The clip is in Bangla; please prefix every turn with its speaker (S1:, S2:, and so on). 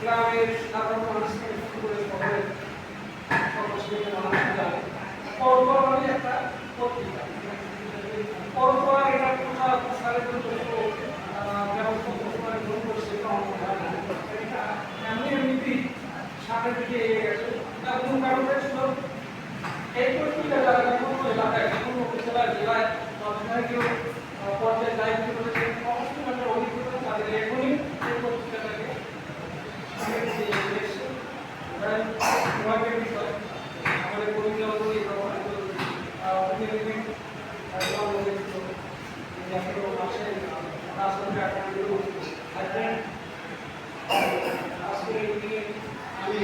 S1: গ্রামের সাধারণ মানুষ থেকে শুরু করে শহরের সর্বশ্রেণীর মানুষ যায়। পরপর মানে একটা পত্রিকা। পরপর এটা প্রচার প্রসারের জন্য ব্যবস্থা প্রচারের জন্য সেটা এটা এমনিতেই সামনের দিকে এগিয়ে গেছে। তার মূল কারণটা ছিল এই পত্রিকা যারা বিভিন্ন এলাকায় বিভিন্ন উপজেলায় জেলায় বা বিভাগীয় পর্যায়ে দায়িত্ব রয়েছে সমস্ত ধরনের অভিজ্ঞতা তাদের এখনই এই পত্রিকাটাকে সামনের দিকে এগিয়ে এসে বিভাগের বিষয় আমাদের কর্মীরা এই আমি